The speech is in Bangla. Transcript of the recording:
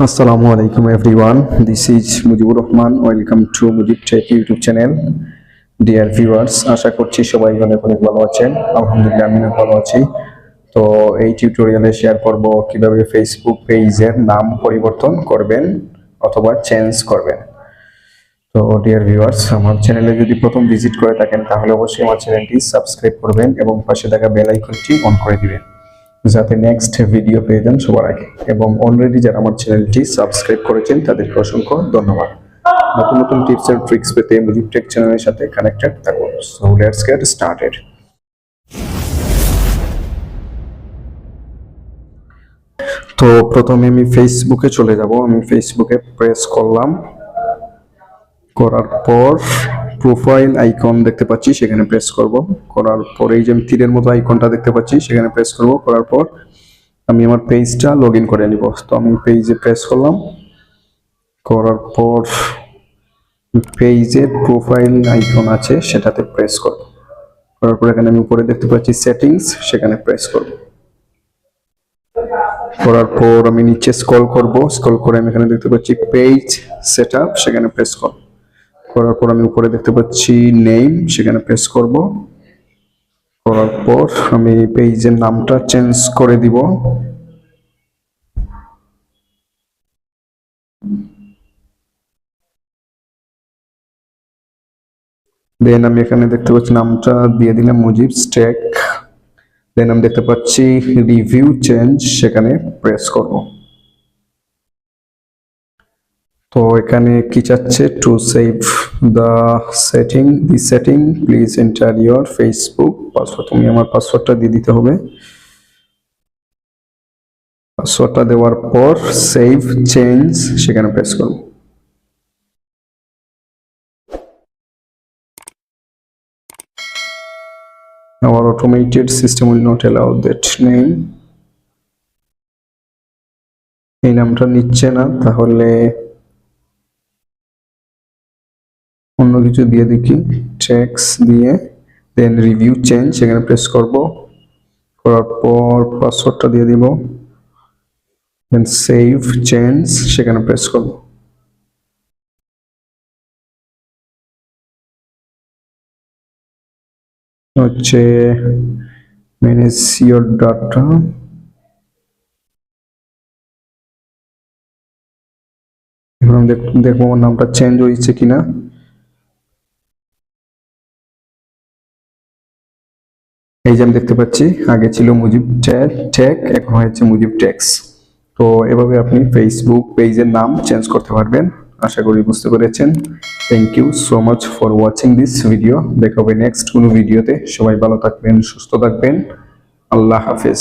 Assalamu alaikum everyone. This is Mujibur Rahman. Welcome to Mujib Tech YouTube channel. Dear viewers, আশা করছি সবাই অনেক ভালো আছেন। আলহামদুলিল্লাহ আমিও ভালো আছি। তো এই টিউটোরিয়ালে শেয়ার করব কিভাবে ফেসবুক পেজের নাম পরিবর্তন করবেন অথবা চেঞ্জ করবেন। তো ডিয়ার ভিউয়ার্স, আমার চ্যানেলে যদি প্রথম ভিজিট করে থাকেন তাহলে অবশ্যই আমার চ্যানেলটি সাবস্ক্রাইব করবেন এবং পাশে থাকা বেল আইকনটি অন করে দিবেন যাতে নেক্সট ভিডিও পেয়ে যান সবার আগে। এবং অলরেডি যারা আমার চ্যানেলটি সাবস্ক্রাইব করেছেন তাদেরকে অসংখ্য ধন্যবাদ। নতুন নতুন টিপস এন্ড ট্রিক্স পেতে মুজিব টেক চ্যানেলের সাথে কানেক্টেড থাকুন। So let's get started. তো প্রথমে আমি ফেসবুকে চলে যাব। আমি ফেসবুকে প্রেস করলাম, করার পর প্রোফাইল আইকন দেখতে পাচ্ছি, সেখানে প্রেস করব। করার পর এই যে আমি তীরের মতো আইকনটা দেখতে পাচ্ছি সেখানে প্রেস করব। করার পর আমি আমার পেজটা লগইন করে নিব। তো আমি পেজে প্রেস করলাম, করার পর পেজের প্রোফাইল আইকন আছে সেটাতে প্রেস করব। করার পর এখানে আমি উপরে দেখতে পাচ্ছি সেটিংস, সেখানে প্রেস করব। করার পর আমি নিচে স্ক্রল করব, স্ক্রল করে আমি এখানে দেখতে পাচ্ছি পেজ সেটআপ, সেখানে প্রেস করব। করার পর আমি উপরে দেখতে পাচ্ছি নেম, সেখানে প্রেস করব। করার পর আমি পেজের নামটা চেঞ্জ করে দিব। দেন আমি এখানে দেখতে পাচ্ছি নামটা দিয়ে দিলাম মুজিব টেক। দেন আমি দেখতে পাচ্ছি রিভিউ চেঞ্জ, সেখানে প্রেস করব। তো এখানে কি চাচ্ছে, to save the setting please enter your Facebook password. তুমি আমার পাসওয়ার্ডটা দিয়ে দিতে হবে। পাসওয়ার্ডটা দেওয়ার পর সেভ চেঞ্জ, সেখানে প্রেস করব। Our automated system will not allow that name. এই নামটা নিচ্ছে না, তাহলে অন্য কিছু দিয়ে দেখি। টেক্স দিয়ে দেন রিভিউ চেঞ্জ, সেখানে প্রেস করব। করার পর পাসওয়ার্ডটা দিয়ে দিব। দেন সেভ চেঞ্জ, সেখানে প্রেস করব। হচ্ছে ম্যানেজ ইওর ডাটা। এখন দেখবো আমার নামটা চেঞ্জ হয়েছে কিনা। এই যে আমি দেখতে পাচ্ছি আগে ছিল মুজিব টেক, এখন হয়েছে মুজিব টেক্স। তো এভাবে আপনি ফেসবুক পেজের নাম চেঞ্জ করতে পারবেন। আশা করি বুঝতে পেরেছেন। Thank you so much for watching this video. দেখা হবে নেক্সট কোনো ভিডিওতে। সবাই ভালো থাকবেন, সুস্থ থাকবেন। আল্লাহ হাফেজ।